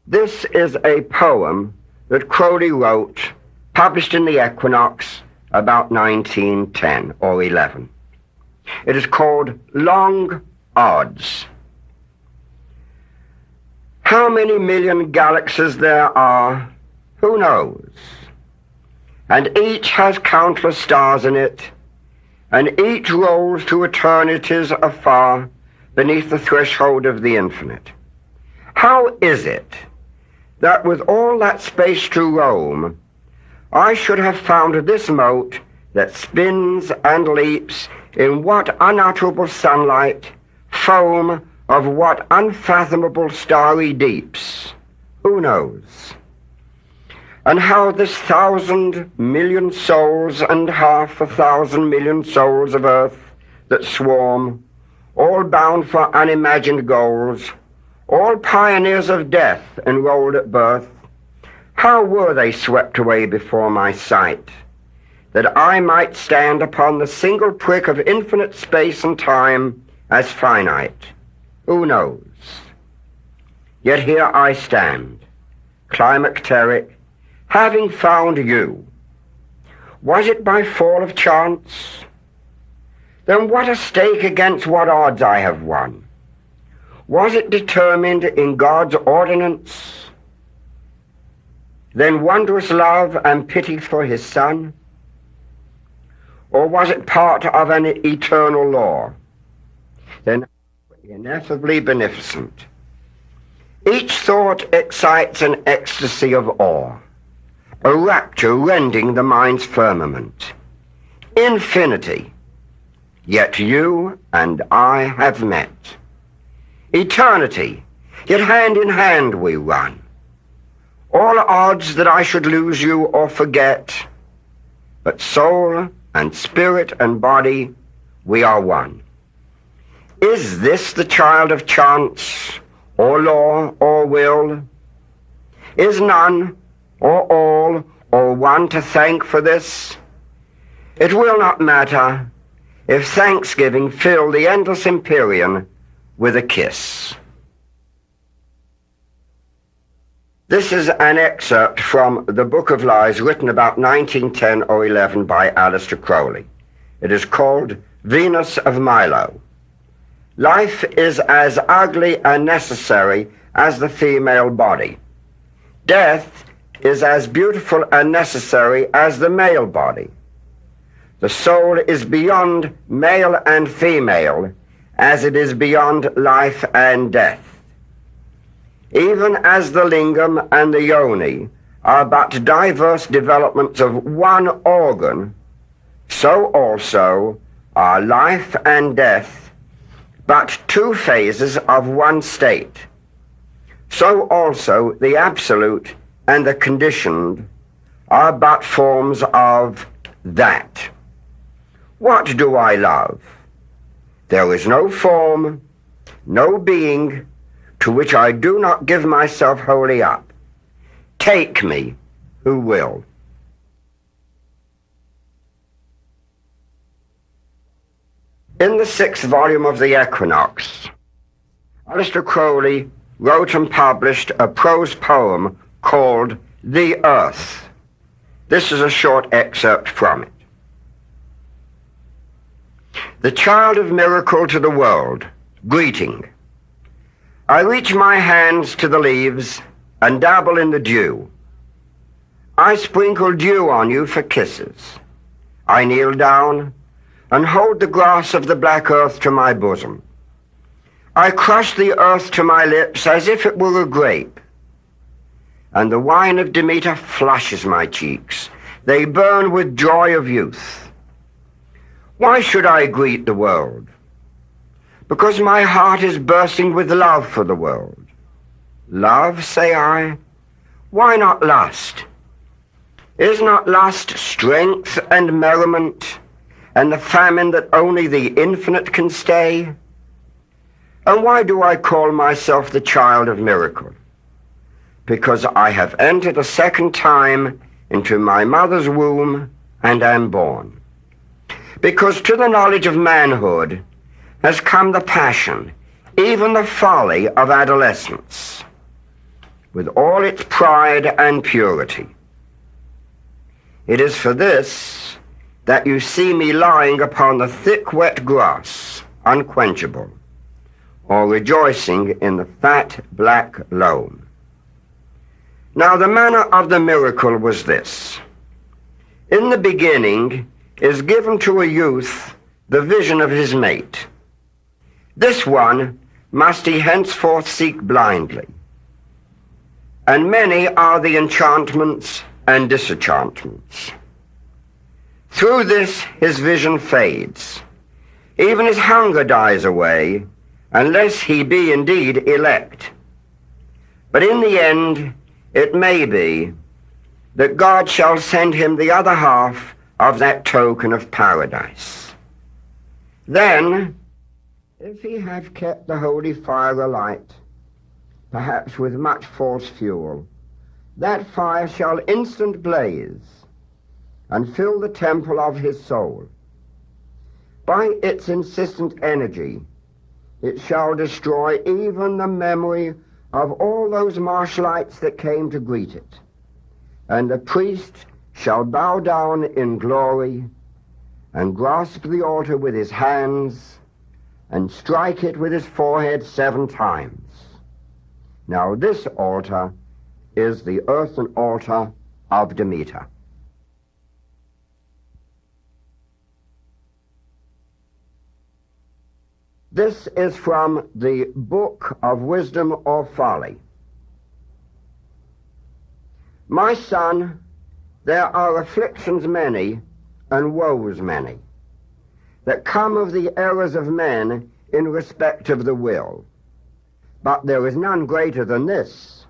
This is a poem that Crowley wrote, published in the Equinox about 1910 or 11. It is called Long Odds. How many million galaxies there are, who knows? And each has countless stars in it, and each rolls to eternities afar beneath the threshold of the infinite. How is it that with all that space to roam, I should have found this mote that spins and leaps in what unutterable sunlight, foam of what unfathomable starry deeps? Who knows? And how this 1,000,000,000 souls and 500,000,000,000 souls of earth that swarm, all bound for unimagined goals, all pioneers of death enrolled at birth, how were they swept away before my sight, that I might stand upon the single prick of infinite space and time as finite? Who knows? Yet here I stand, climacteric, having found you. Was it by fall of chance? Then what a stake against what odds I have won. Was it determined in God's ordinance? Then wondrous love and pity for his Son? Or was it part of an eternal law? Then ineffably beneficent. Each thought excites an ecstasy of awe, a rapture rending the mind's firmament. Infinity, yet you and I have met. Eternity, yet hand in hand we run. All odds that I should lose you or forget, but soul and spirit and body, we are one. Is this the child of chance, or law, or will? Is none, or all, or one to thank for this? It will not matter if thanksgiving fill the endless empyrean with a kiss. This is an excerpt from the Book of Lies written about 1910 or 11 by Aleister Crowley. It is called Venus of Milo. Life is as ugly and necessary as the female body. Death is as beautiful and necessary as the male body. The soul is beyond male and female as it is beyond life and death. Even as the lingam and the yoni are but diverse developments of one organ, so also are life and death but two phases of one state. So also the absolute and the conditioned are but forms of that. What do I love? There is no form, no being, to which I do not give myself wholly up. Take me, who will. In the 6th volume of the Equinox, Aleister Crowley wrote and published a prose poem called The Earth. This is a short excerpt from it. The child of miracle to the world, greeting. I reach my hands to the leaves and dabble in the dew. I sprinkle dew on you for kisses. I kneel down and hold the grass of the black earth to my bosom. I crush the earth to my lips as if it were a grape, and the wine of Demeter flushes my cheeks. They burn with joy of youth. Why should I greet the world? Because my heart is bursting with love for the world. Love, say I? Why not lust? Is not lust strength and merriment, and the famine that only the infinite can stay? And why do I call myself the child of miracle? Because I have entered a second time into my mother's womb and am born. Because to the knowledge of manhood has come the passion, even the folly of adolescence. with all its pride and purity. It is for this that you see me lying upon the thick wet grass, unquenchable, or rejoicing in the fat black loam. Now the manner of the miracle was this. In the beginning is given to a youth the vision of his mate. This one must he henceforth seek blindly. And many are the enchantments and disenchantments. Through this his vision fades. Even his hunger dies away, unless he be indeed elect. But in the end it may be that God shall send him the other half of that token of paradise. Then, if he have kept the holy fire alight, perhaps with much false fuel, that fire shall instant blaze and fill the temple of his soul. By its insistent energy, it shall destroy even the memory of all those marshlights that came to greet it. And the priest shall bow down in glory and grasp the altar with his hands and strike it with his forehead 7 times. Now this altar is the earthen altar of Demeter. This is from the Book of Wisdom or Folly. My son, there are afflictions many and woes many that come of the errors of men in respect of the will. But there is none greater than this,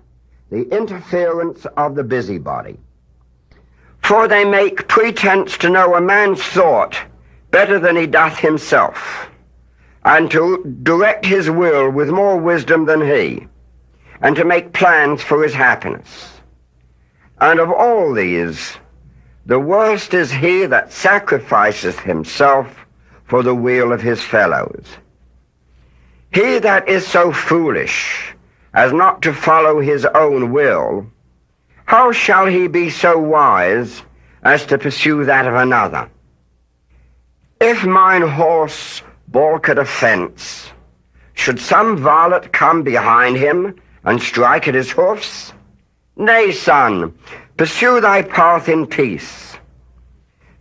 the interference of the busybody. For they make pretense to know a man's thought better than he doth himself, and to direct his will with more wisdom than he, and to make plans for his happiness. And of all these, the worst is he that sacrificeth himself for the weal of his fellows. He that is so foolish as not to follow his own will, how shall he be so wise as to pursue that of another? If mine horse balk at a fence, should some varlet come behind him and strike at his hoofs? Nay, son, pursue thy path in peace,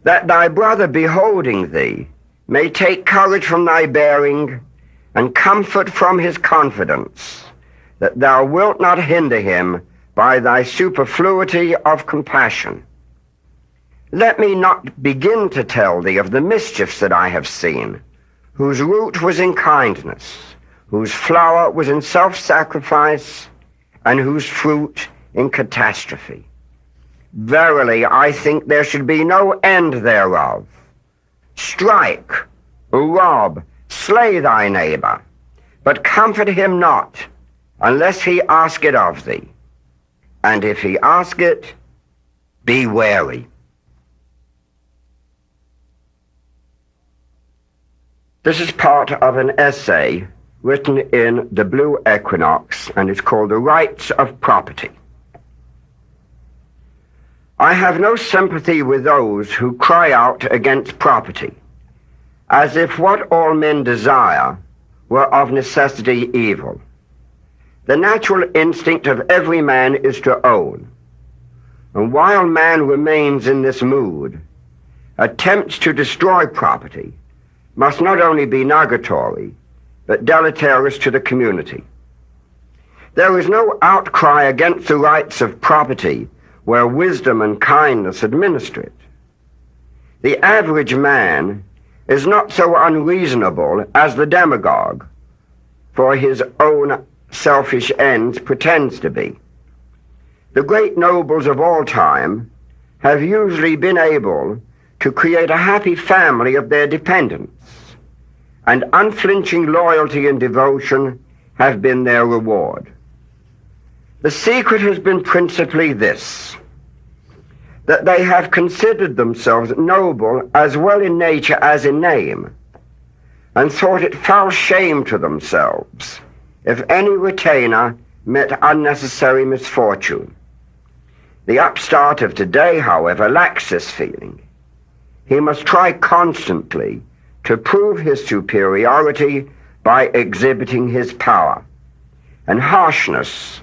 that thy brother beholding thee may take courage from thy bearing and comfort from his confidence, that thou wilt not hinder him by thy superfluity of compassion. Let me not begin to tell thee of the mischiefs that I have seen, whose root was in kindness, whose flower was in self-sacrifice, and whose fruit in catastrophe. Verily, I think there should be no end thereof. Strike, rob, slay thy neighbor, but comfort him not, unless he ask it of thee. And if he ask it, be wary. This is part of an essay written in the Blue Equinox, and it's called The Rights of Property. I have no sympathy with those who cry out against property, as if what all men desire were of necessity evil. The natural instinct of every man is to own, and while man remains in this mood, attempts to destroy property must not only be nugatory, but deleterious to the community. There is no outcry against the rights of property where wisdom and kindness administer it. The average man is not so unreasonable as the demagogue, for his own selfish ends pretends to be. The great nobles of all time have usually been able to create a happy family of their dependents, and unflinching loyalty and devotion have been their reward. The secret has been principally this, that they have considered themselves noble as well in nature as in name, and thought it foul shame to themselves if any retainer met unnecessary misfortune. The upstart of today, however, lacks this feeling. He must try constantly to prove his superiority by exhibiting his power, and harshness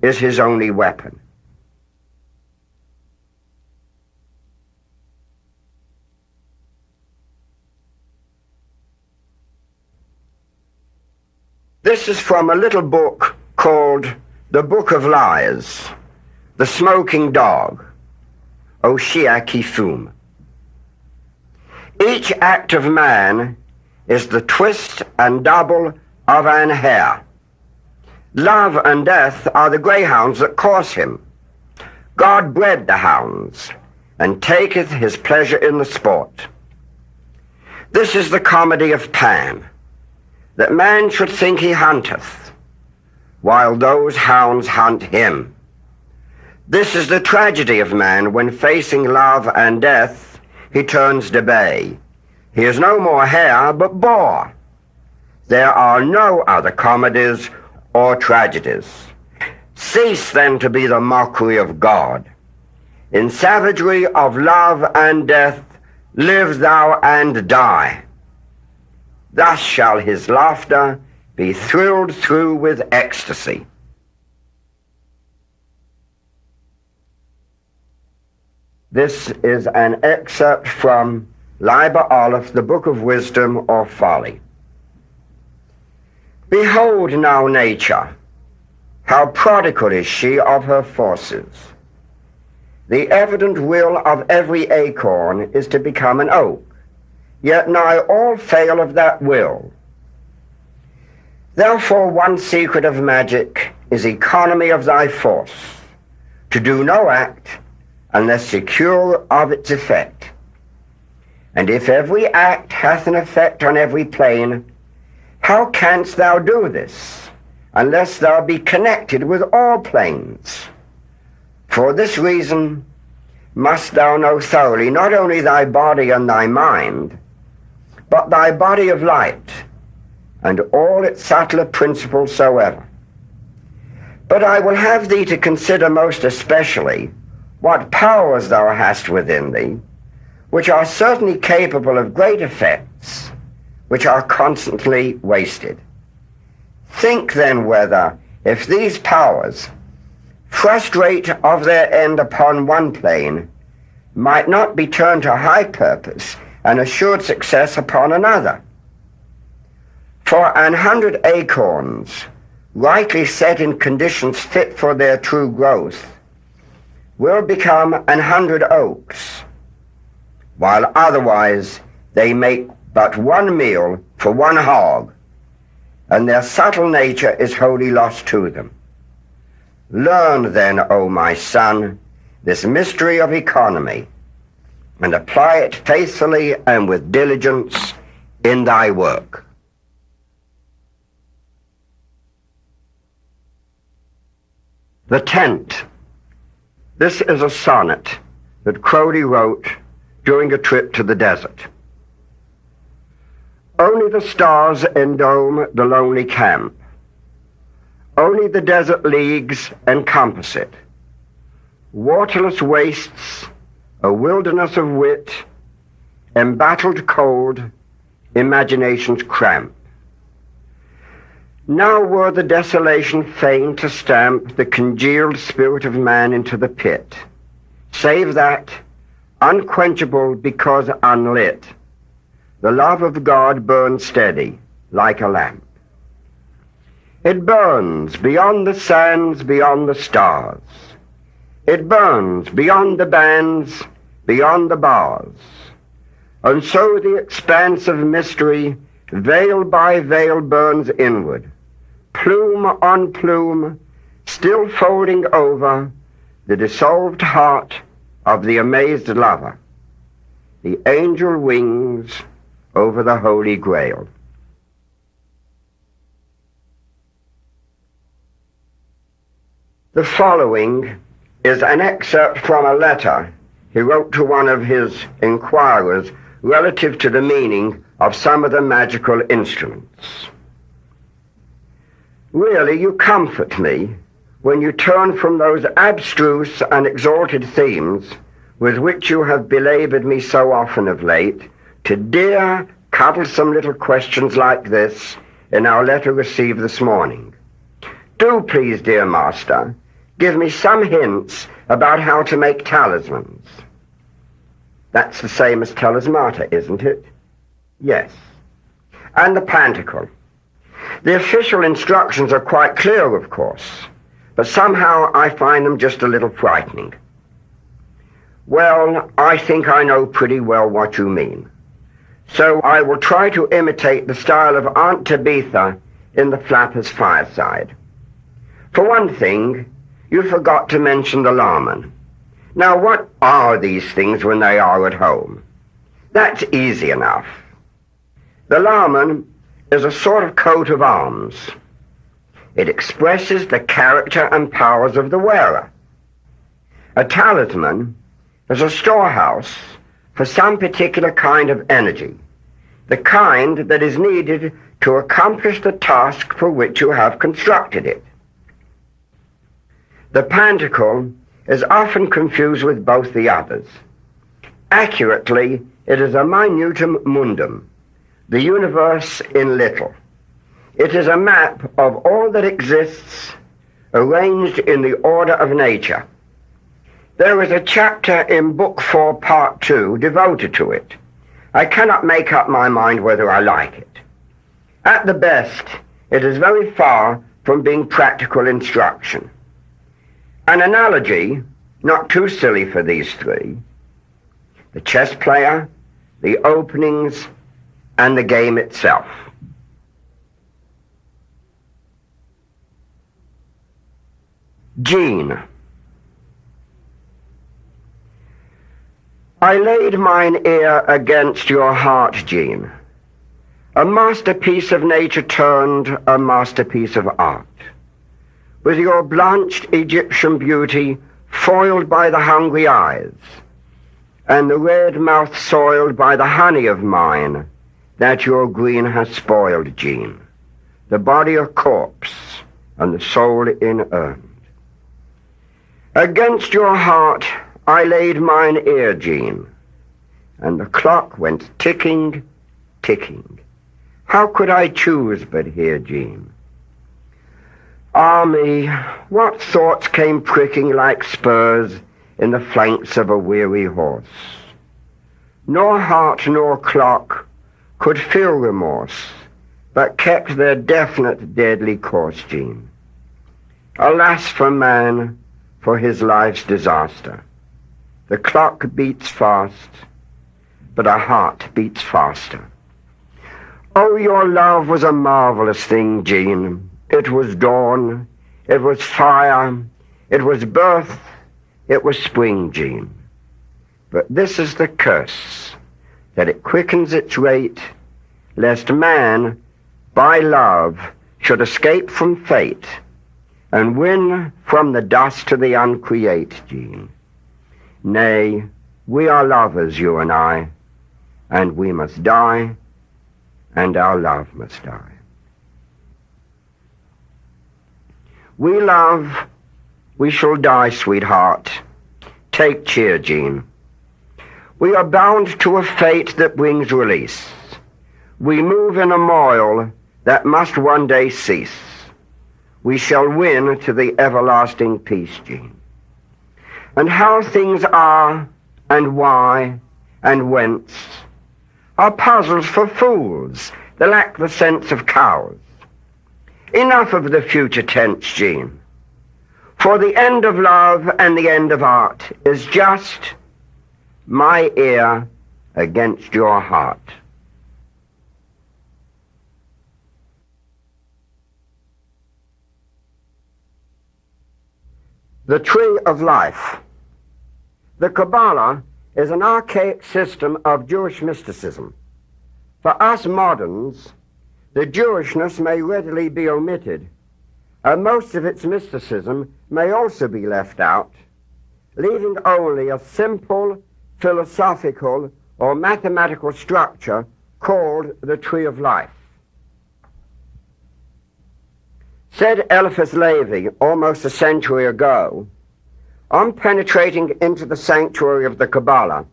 is his only weapon. This is from a little book called The Book of Lies, The Smoking Dog, Oshia Kifum. Each act of man is the twist and double of an hare. Love and death are the greyhounds that course him. God bred the hounds, and taketh his pleasure in the sport. This is the comedy of Pan, that man should think he hunteth, while those hounds hunt him. This is the tragedy of man, when facing love and death, he turns to bay. He is no more hare, but boar. There are no other comedies or tragedies. Cease then to be the mockery of God. In savagery of love and death, live thou and die. Thus shall his laughter be thrilled through with ecstasy. This is an excerpt from Liber Aleph, the Book of Wisdom or Folly. Behold now nature, how prodigal is she of her forces. The evident will of every acorn is to become an oak, yet nigh all fail of that will. Therefore one secret of magic is economy of thy force, to do no act unless secure of its effect. And if every act hath an effect on every plane, how canst thou do this, unless thou be connected with all planes? For this reason must thou know thoroughly not only thy body and thy mind, but thy body of light, and all its subtler principles soever. But I will have thee to consider most especially what powers thou hast within thee, which are certainly capable of great effects, which are constantly wasted. Think then whether, if these powers, frustrate of their end upon one plane, might not be turned to high purpose and assured success upon another. For 100 acorns, rightly set in conditions fit for their true growth, will become 100 oaks, while otherwise they make but one meal for one hog, and their subtle nature is wholly lost to them. Learn then, O my son, this mystery of economy, and apply it faithfully and with diligence in thy work. The Tent. This is a sonnet that Crowley wrote during a trip to the desert. Only the stars endome the lonely camp. Only the desert leagues encompass it. Waterless wastes, a wilderness of wit, embattled cold, imagination's cramp. Now were the desolation fain to stamp the congealed spirit of man into the pit, save that, unquenchable because unlit, the love of God burns steady like a lamp. It burns beyond the sands, beyond the stars. It burns beyond the bands, beyond the bars. And so the expanse of mystery, veil by veil, burns inward, plume on plume, still folding over the dissolved heart of the amazed lover, the angel wings over the Holy Grail. The following is an excerpt from a letter he wrote to one of his inquirers relative to the meaning of some of the magical instruments. Really, you comfort me when you turn from those abstruse and exalted themes with which you have belabored me so often of late, to dear, cuddlesome little questions like this in our letter received this morning. Do please, dear Master, give me some hints about how to make talismans. That's the same as talismata, isn't it? Yes. And the pantacle. The official instructions are quite clear, of course, but somehow I find them just a little frightening. Well, I think I know pretty well what you mean. So I will try to imitate the style of Aunt Tabitha in the Flapper's Fireside. For one thing, you forgot to mention the Laman. Now, what are these things when they are at home? That's easy enough. The Laman is a sort of coat of arms. It expresses the character and powers of the wearer. A talisman is a storehouse for some particular kind of energy, the kind that is needed to accomplish the task for which you have constructed it. The pantacle is often confused with both the others. Accurately, it is a minutum mundum, the universe in little. It is a map of all that exists, arranged in the order of nature. There is a chapter in Book 4, Part 2, devoted to it. I cannot make up my mind whether I like it. At the best, it is very far from being practical instruction. An analogy, not too silly for these three: the chess player, the openings, and the game itself. Jean. I laid mine ear against your heart, Jean, a masterpiece of nature turned a masterpiece of art, with your blanched Egyptian beauty foiled by the hungry eyes, and the red mouth soiled by the honey of mine that your green has spoiled, Jean, the body a corpse and the soul inurned. Against your heart I laid mine ear, Jean, and the clock went ticking, ticking. How could I choose but hear, Jean? Ah me, what thoughts came pricking like spurs in the flanks of a weary horse? Nor heart nor clock could feel remorse, but kept their definite deadly course, Jean. Alas for man, for his life's disaster. The clock beats fast, but a heart beats faster. Oh, your love was a marvelous thing, Jean. It was dawn, it was fire, it was birth, it was spring, Jean. But this is the curse, that it quickens its rate, lest man, by love, should escape from fate, and win from the dust to the uncreate, Jean. Nay, we are lovers, you and I, and we must die, and our love must die. We love, we shall die, sweetheart. Take cheer, Jean. We are bound to a fate that brings release. We move in a moil that must one day cease. We shall win to the everlasting peace, Jean. And how things are, and why, and whence, are puzzles for fools that lack the sense of cows. Enough of the future tense, Jean. For the end of love and the end of art is just my ear against your heart. The Tree of Life. The Kabbalah is an archaic system of Jewish mysticism. For us moderns, the Jewishness may readily be omitted, and most of its mysticism may also be left out, leaving only a simple philosophical or mathematical structure called the Tree of Life. Said Eliphas Levi almost a century ago, on penetrating into the sanctuary of the Kabbalah,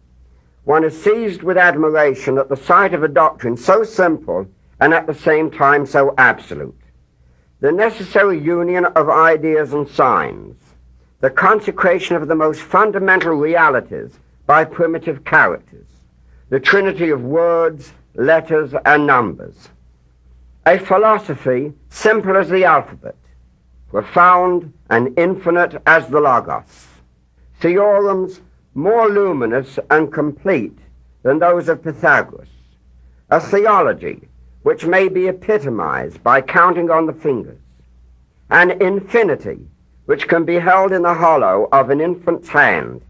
one is seized with admiration at the sight of a doctrine so simple and at the same time so absolute. The necessary union of ideas and signs, the consecration of the most fundamental realities by primitive characters, the trinity of words, letters, and numbers. A philosophy simple as the alphabet, profound and infinite as the Logos. Theorems more luminous and complete than those of Pythagoras. A theology which may be epitomized by counting on the fingers. An infinity which can be held in the hollow of an infant's hand.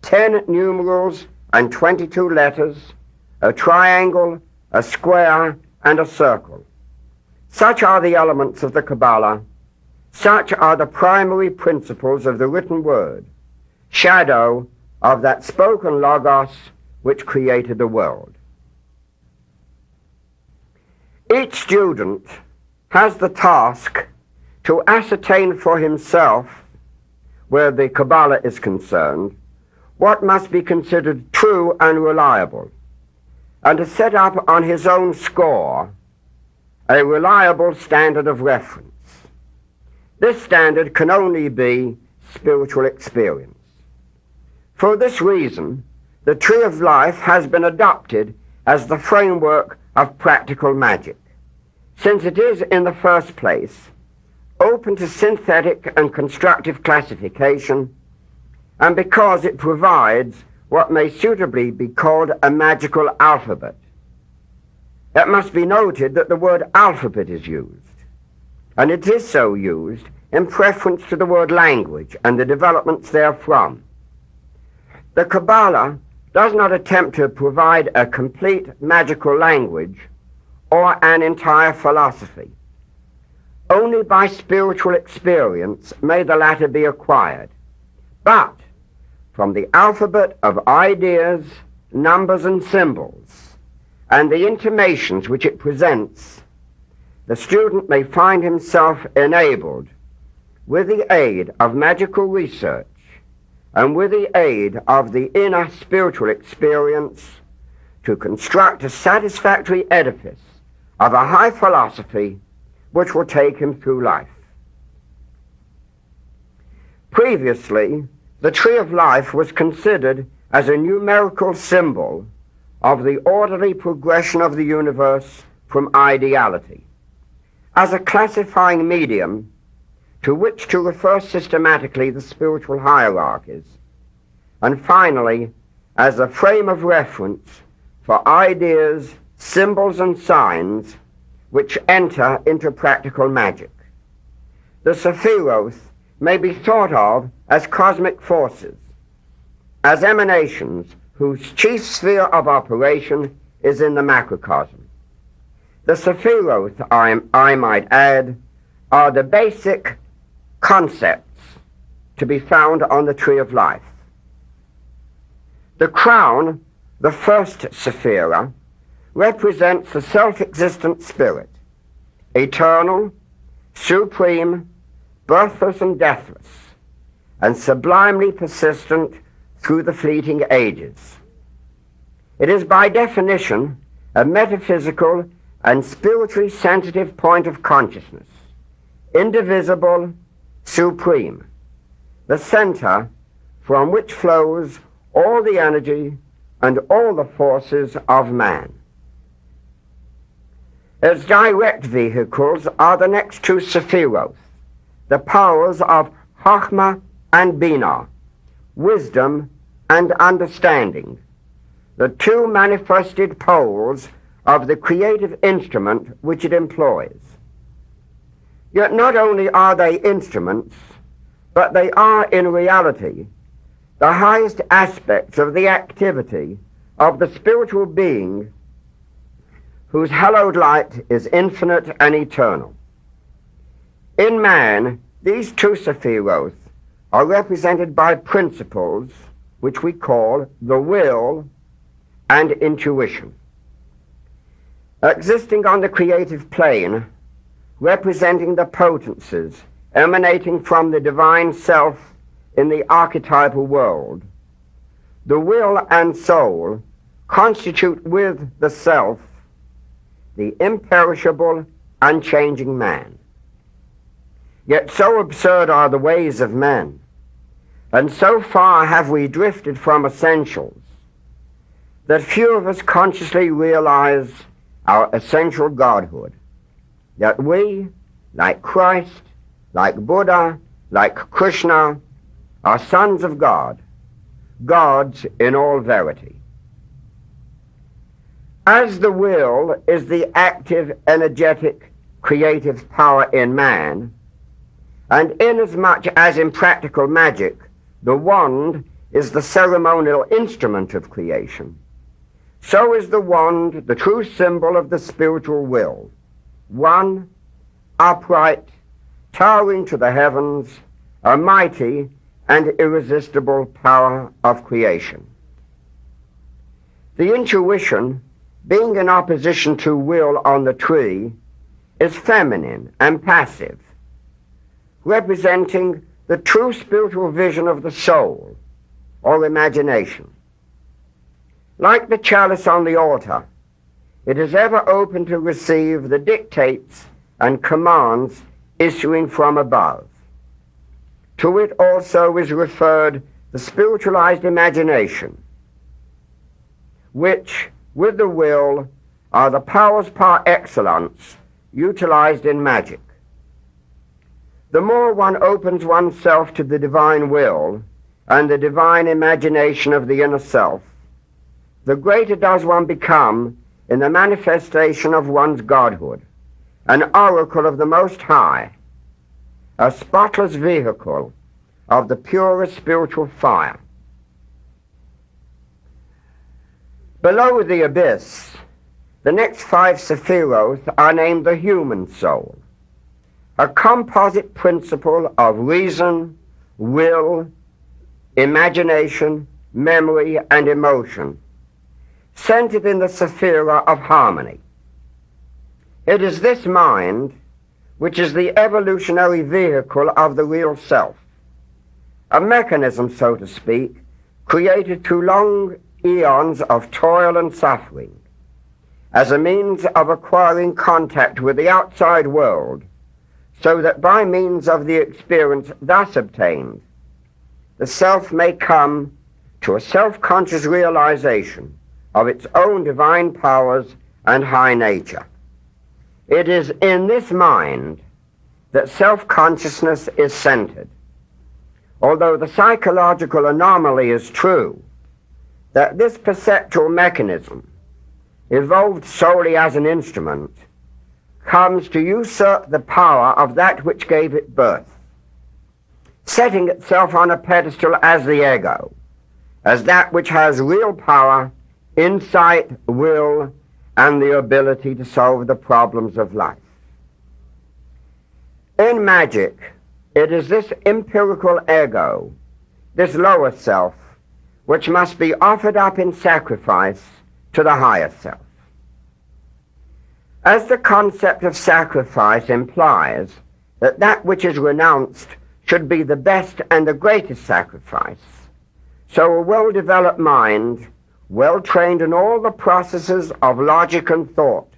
10 numerals and 22 letters, a triangle, a square, and a circle. Such are the elements of the Kabbalah. Such are the primary principles of the written word, shadow of that spoken Logos which created the world. Each student has the task to ascertain for himself, where the Kabbalah is concerned, what must be considered true and reliable, and to set up on his own score a reliable standard of reference. This standard can only be spiritual experience. For this reason, the Tree of Life has been adopted as the framework of practical magic, since it is, in the first place, open to synthetic and constructive classification, and because it provides what may suitably be called a magical alphabet. It must be noted that the word alphabet is used, and it is so used in preference to the word language and the developments therefrom. The Kabbalah does not attempt to provide a complete magical language or an entire philosophy. Only by spiritual experience may the latter be acquired. But from the alphabet of ideas, numbers, and symbols, and the intimations which it presents, the student may find himself enabled, with the aid of magical research and with the aid of the inner spiritual experience, to construct a satisfactory edifice of a high philosophy which will take him through life. Previously, the Tree of Life was considered as a numerical symbol of the orderly progression of the universe from ideality, as a classifying medium to which to refer systematically the spiritual hierarchies, and finally as a frame of reference for ideas, symbols, and signs which enter into practical magic. The Sephiroth may be thought of as cosmic forces, as emanations whose chief sphere of operation is in the macrocosm. The Sephiroth, I might add, are the basic concepts to be found on the Tree of Life. The crown, the first Sephira, represents the self-existent spirit, eternal, supreme, birthless and deathless, and sublimely persistent through the fleeting ages. It is by definition a metaphysical and spiritually sensitive point of consciousness, indivisible, supreme, the center from which flows all the energy and all the forces of man. Its direct vehicles are the next two Sephiroth, the powers of Chokhmah and Binah, wisdom and understanding, the two manifested poles of the creative instrument which it employs. Yet not only are they instruments, but they are in reality the highest aspects of the activity of the spiritual being whose hallowed light is infinite and eternal. In man, these two Sephiroth are represented by principles which we call the will and intuition. Existing on the creative plane, representing the potencies emanating from the divine self in the archetypal world, the will and soul constitute with the self the imperishable, unchanging man. Yet so absurd are the ways of men, and so far have we drifted from essentials, that few of us consciously realize our essential godhood, that we, like Christ, like Buddha, like Krishna, are sons of God, gods in all verity. As the will is the active, energetic, creative power in man, and inasmuch as in practical magic the wand is the ceremonial instrument of creation, so is the wand the true symbol of the spiritual will, one, upright, towering to the heavens, a mighty and irresistible power of creation. The intuition, being in opposition to will on the tree, is feminine and passive, representing the true spiritual vision of the soul or imagination. Like the chalice on the altar, it is ever open to receive the dictates and commands issuing from above. To it also is referred the spiritualized imagination, which, with the will, are the powers par excellence utilized in magic. The more one opens oneself to the divine will and the divine imagination of the inner self, the greater does one become in the manifestation of one's godhood, an oracle of the Most High, a spotless vehicle of the purest spiritual fire. Below the abyss, the next 5 Sephiroth are named the human soul, a composite principle of reason, will, imagination, memory, and emotion, centered in the sephira of harmony. It is this mind which is the evolutionary vehicle of the real self, a mechanism, so to speak, created through long eons of toil and suffering, as a means of acquiring contact with the outside world, so that by means of the experience thus obtained, the self may come to a self-conscious realization of its own divine powers and high nature. It is in this mind that self-consciousness is centered, although the psychological anomaly is true that this perceptual mechanism, evolved solely as an instrument, comes to usurp the power of that which gave it birth, setting itself on a pedestal as the ego, as that which has real power, insight, will, and the ability to solve the problems of life. In magic, it is this empirical ego, this lower self, which must be offered up in sacrifice to the higher self. As the concept of sacrifice implies that that which is renounced should be the best and the greatest sacrifice, so a well-developed mind, well-trained in all the processes of logic and thought,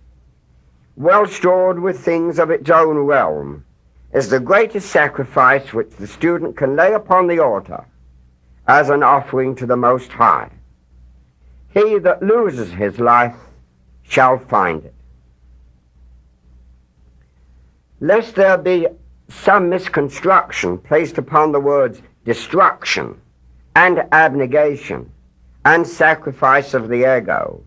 well-stored with things of its own realm, is the greatest sacrifice which the student can lay upon the altar as an offering to the Most High. He that loses his life shall find it. Lest there be some misconstruction placed upon the words destruction and abnegation and sacrifice of the ego,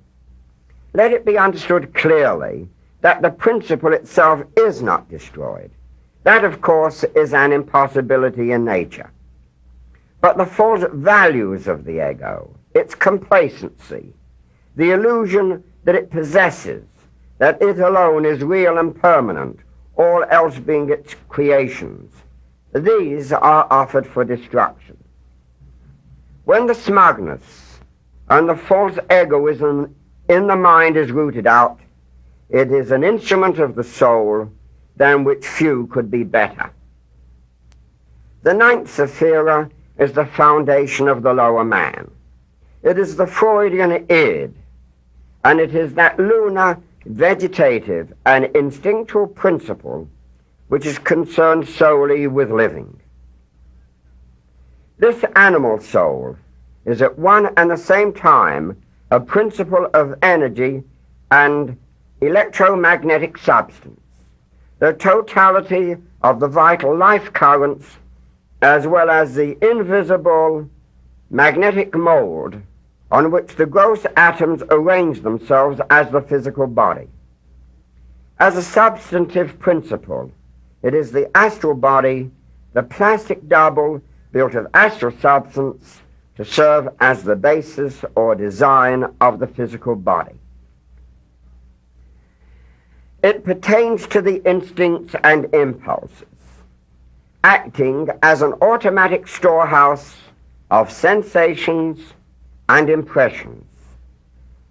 let it be understood clearly that the principle itself is not destroyed. That, of course, is an impossibility in nature. But the false values of the ego, its complacency, the illusion that it possesses, that it alone is real and permanent, all else being its creations, these are offered for destruction. When the smugness and the false egoism in the mind is rooted out, it is an instrument of the soul than which few could be better. The ninth Sephira is the foundation of the lower man. It is the Freudian id, and it is that lunar, vegetative, and instinctual principle which is concerned solely with living. This animal soul is at one and the same time a principle of energy and electromagnetic substance, the totality of the vital life currents, as well as the invisible magnetic mold on which the gross atoms arrange themselves as the physical body. As a substantive principle, it is the astral body, the plastic double built of astral substance, to serve as the basis or design of the physical body. It pertains to the instincts and impulses, acting as an automatic storehouse of sensations and impressions,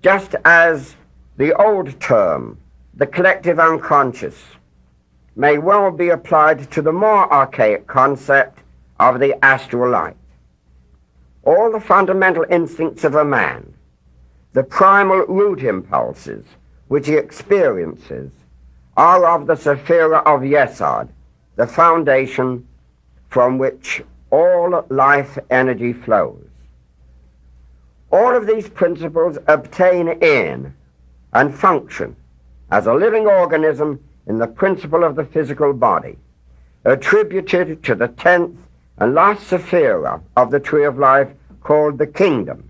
just as the old term, the collective unconscious, may well be applied to the more archaic concept of the astral light. All the fundamental instincts of a man, the primal root impulses which he experiences, are of the Sephira of Yesod, the foundation from which all life energy flows. All of these principles obtain in and function as a living organism in the principle of the physical body, attributed to the 10th and last Sephira of the Tree of Life, called the kingdom.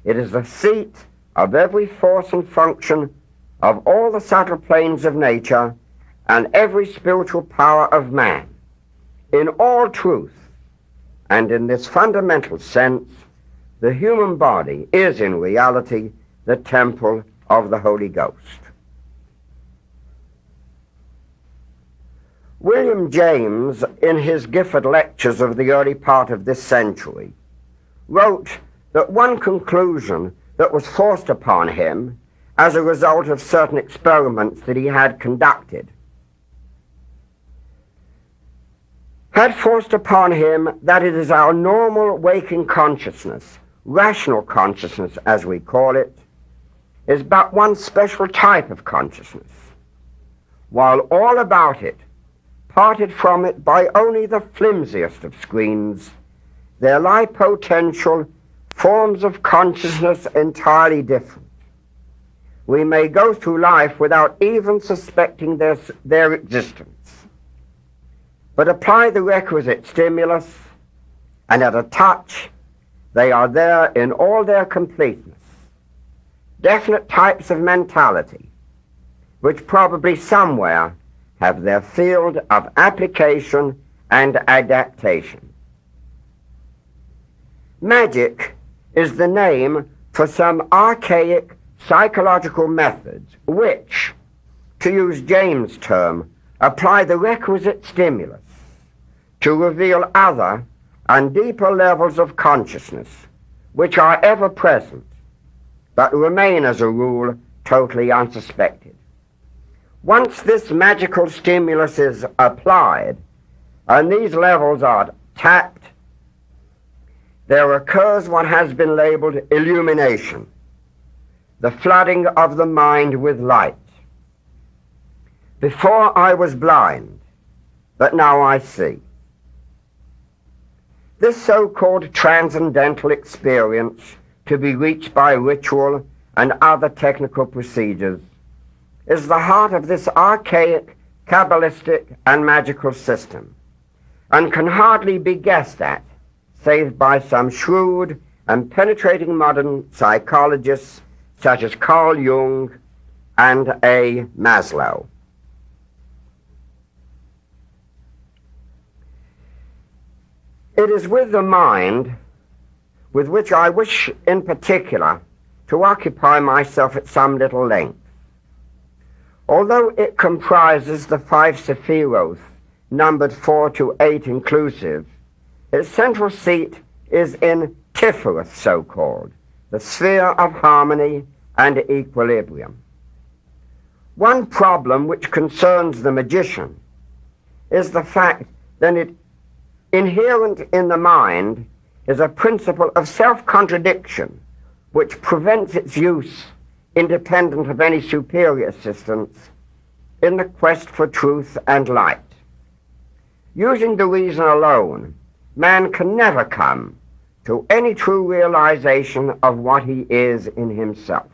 It is the seat of every force and function of all the subtle planes of nature and every spiritual power of man. In all truth, and in this fundamental sense, the human body is in reality the temple of the Holy Ghost. William James, in his Gifford Lectures of the early part of this century, wrote that one conclusion that was forced upon him as a result of certain experiments that he had conducted had forced upon him that it is our normal waking consciousness, rational consciousness as we call it, is but one special type of consciousness, while all about it, parted from it by only the flimsiest of screens, there lie potential forms of consciousness entirely different. We may go through life without even suspecting their existence, but apply the requisite stimulus, and at a touch, they are there in all their completeness. Definite types of mentality, which probably somewhere have their field of application and adaptation. Magic is the name for some archaic psychological methods which, to use James' term, apply the requisite stimulus to reveal other and deeper levels of consciousness which are ever present but remain as a rule totally unsuspected. Once this magical stimulus is applied and these levels are tapped, there occurs what has been labeled illumination, the flooding of the mind with light. Before I was blind, but now I see. This so-called transcendental experience, to be reached by ritual and other technical procedures, is the heart of this archaic, Kabbalistic, and magical system, and can hardly be guessed at, save by some shrewd and penetrating modern psychologists such as Carl Jung and A. Maslow. It is with the mind with which I wish in particular to occupy myself at some little length. Although it comprises the 5 Sephiroth, numbered 4 to 8 inclusive, its central seat is in Sephiroth, so-called, the sphere of harmony and equilibrium. One problem which concerns the magician is the fact that inherent in the mind is a principle of self-contradiction which prevents its use independent of any superior assistance in the quest for truth and light. Using the reason alone, man can never come to any true realization of what he is in himself.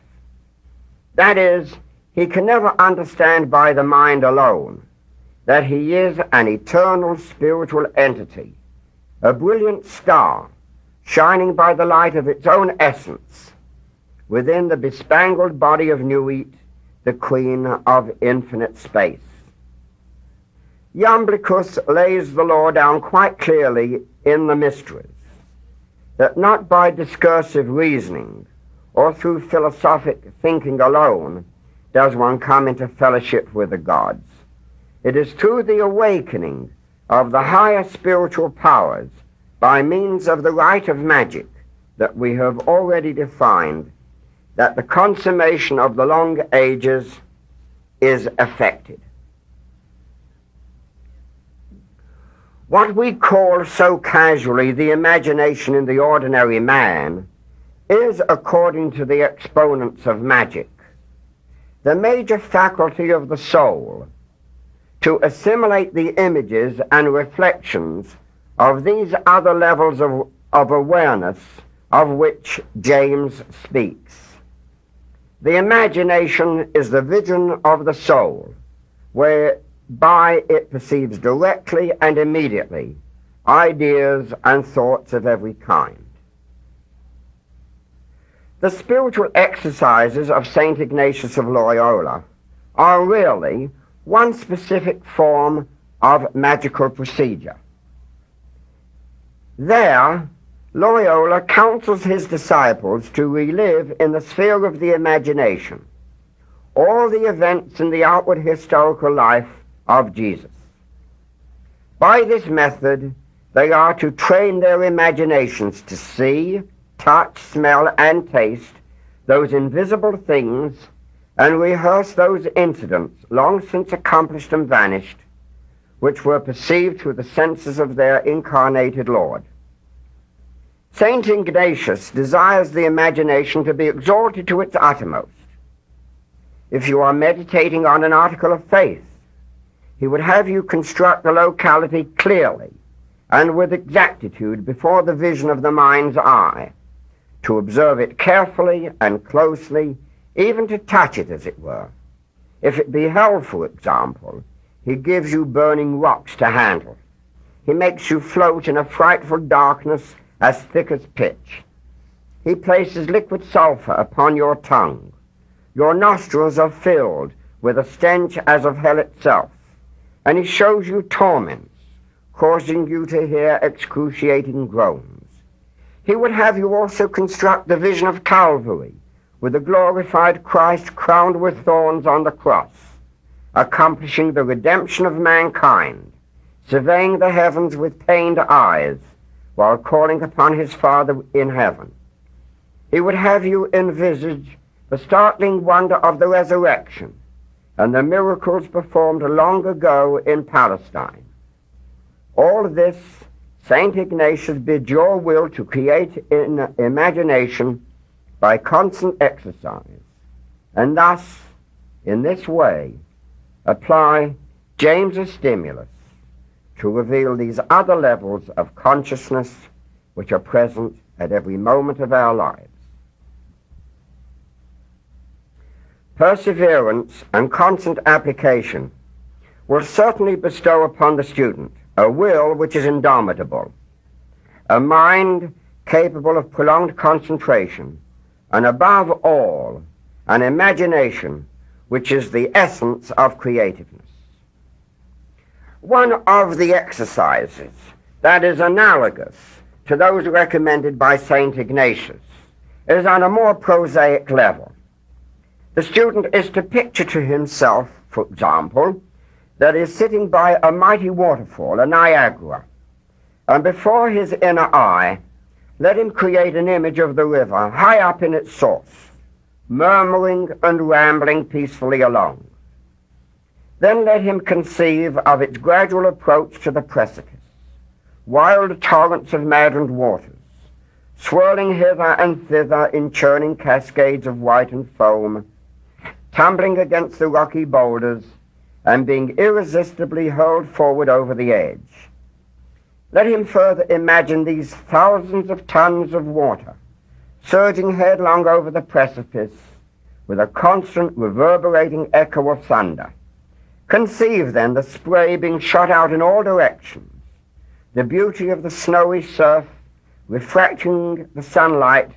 That is, he can never understand by the mind alone that he is an eternal spiritual entity, a brilliant star shining by the light of its own essence within the bespangled body of Nuit, the queen of infinite space. Iamblichus lays the law down quite clearly in the Mysteries, that not by discursive reasoning or through philosophic thinking alone does one come into fellowship with the gods. It is through the awakening of the higher spiritual powers by means of the rite of magic that we have already defined that the consummation of the long ages is effected. What we call so casually the imagination in the ordinary man is, according to the exponents of magic, the major faculty of the soul to assimilate the images and reflections of these other levels of awareness of which James speaks. The imagination is the vision of the soul, whereby it perceives directly and immediately ideas and thoughts of every kind. The spiritual exercises of St. Ignatius of Loyola are really one specific form of magical procedure. There, Loyola counsels his disciples to relive in the sphere of the imagination all the events in the outward historical life of Jesus. By this method, they are to train their imaginations to see, touch, smell, and taste those invisible things and rehearse those incidents long since accomplished and vanished, which were perceived through the senses of their incarnated Lord. St. Ignatius desires the imagination to be exalted to its uttermost. If you are meditating on an article of faith, he would have you construct the locality clearly and with exactitude before the vision of the mind's eye, to observe it carefully and closely, even to touch it, as it were. If it be hell, for example, he gives you burning rocks to handle. He makes you float in a frightful darkness as thick as pitch. He places liquid sulfur upon your tongue. Your nostrils are filled with a stench as of hell itself, and he shows you torments, causing you to hear excruciating groans. He would have you also construct the vision of Calvary, with the glorified Christ crowned with thorns on the cross, accomplishing the redemption of mankind, surveying the heavens with pained eyes, while calling upon his Father in heaven. He would have you envisage the startling wonder of the resurrection and the miracles performed long ago in Palestine. All this St. Ignatius bids your will to create in imagination by constant exercise, and thus, in this way, apply James's stimulus to reveal these other levels of consciousness which are present at every moment of our lives. Perseverance and constant application will certainly bestow upon the student a will which is indomitable, a mind capable of prolonged concentration, and above all, an imagination which is the essence of creativeness. One of the exercises that is analogous to those recommended by St. Ignatius is on a more prosaic level. The student is to picture to himself, for example, that he is sitting by a mighty waterfall, a Niagara, and before his inner eye, let him create an image of the river high up in its source, murmuring and rambling peacefully along. Then let him conceive of its gradual approach to the precipice, wild torrents of maddened waters, swirling hither and thither in churning cascades of whitened foam, tumbling against the rocky boulders, and being irresistibly hurled forward over the edge. Let him further imagine these thousands of tons of water surging headlong over the precipice with a constant reverberating echo of thunder. Conceive then the spray being shot out in all directions, the beauty of the snowy surf refracting the sunlight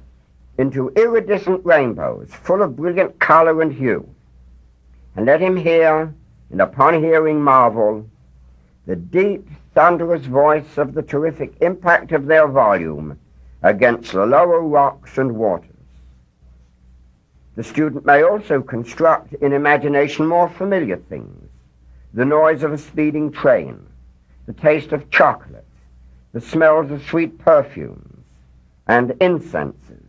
into iridescent rainbows full of brilliant color and hue. And let him hear, and upon hearing marvel, the deep, thunderous voice of the terrific impact of their volume against the lower rocks and waters. The student may also construct in imagination more familiar things: the noise of a speeding train, the taste of chocolate, the smells of sweet perfumes and incenses,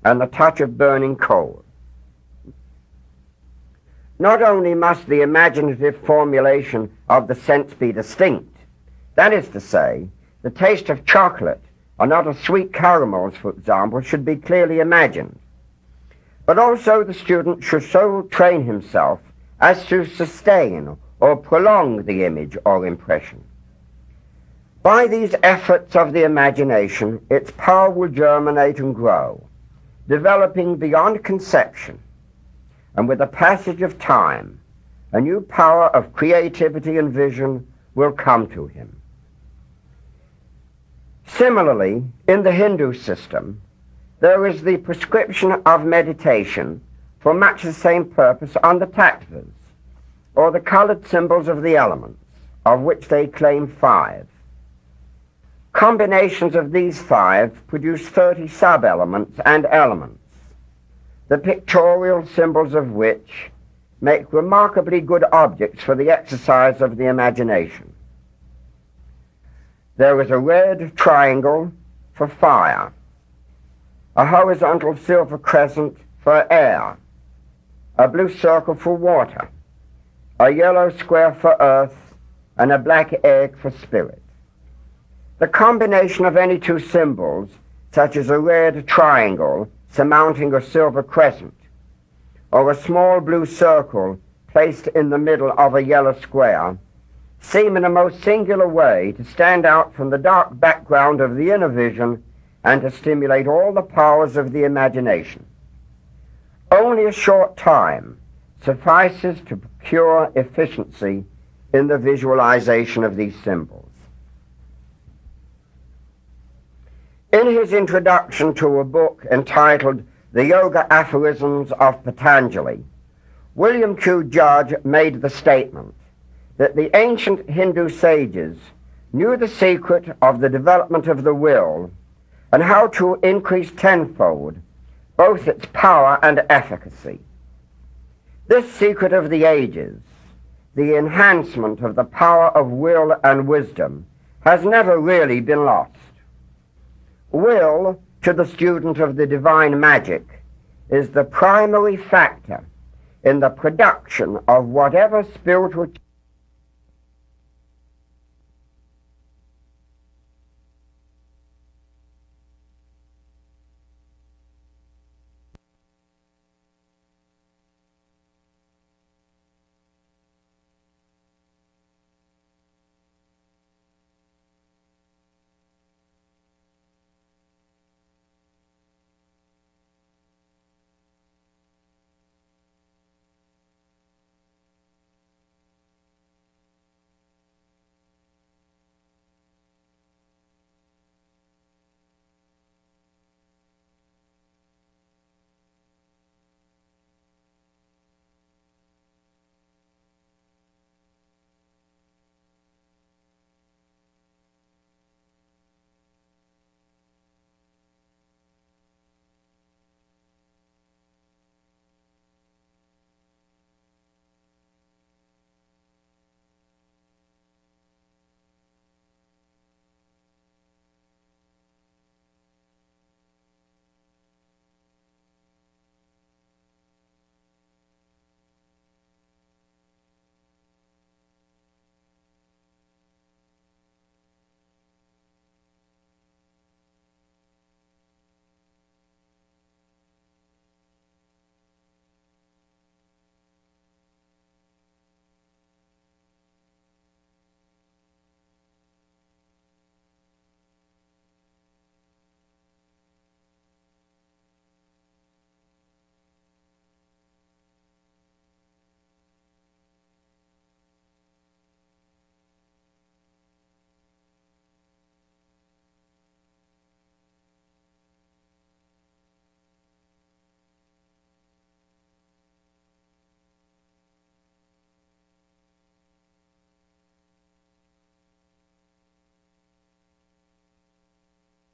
and the touch of burning coal. Not only must the imaginative formulation of the sense be distinct, that is to say, the taste of chocolate or not of sweet caramels, for example, should be clearly imagined, but also the student should so train himself as to sustain or prolong the image or impression. By these efforts of the imagination, its power will germinate and grow, developing beyond conception, and with the passage of time, a new power of creativity and vision will come to him. Similarly, in the Hindu system, there is the prescription of meditation for much the same purpose on the tattvas, or the colored symbols of the elements, of which they claim 5. Combinations of these 5 produce 30 sub-elements and elements, the pictorial symbols of which make remarkably good objects for the exercise of the imagination. There is a red triangle for fire, a horizontal silver crescent for air, a blue circle for water, a yellow square for earth, and a black egg for spirit. The combination of any 2 symbols, such as a red triangle surmounting a silver crescent, or a small blue circle placed in the middle of a yellow square, seem in a most singular way to stand out from the dark background of the inner vision and to stimulate all the powers of the imagination. Only a short time suffices to procure efficiency in the visualization of these symbols. In his introduction to a book entitled The Yoga Aphorisms of Patanjali, William Q. Judge made the statement that the ancient Hindu sages knew the secret of the development of the will and how to increase tenfold both its power and efficacy. This secret of the ages, the enhancement of the power of will and wisdom, has never really been lost. Will, to the student of the divine magic, is the primary factor in the production of whatever spiritual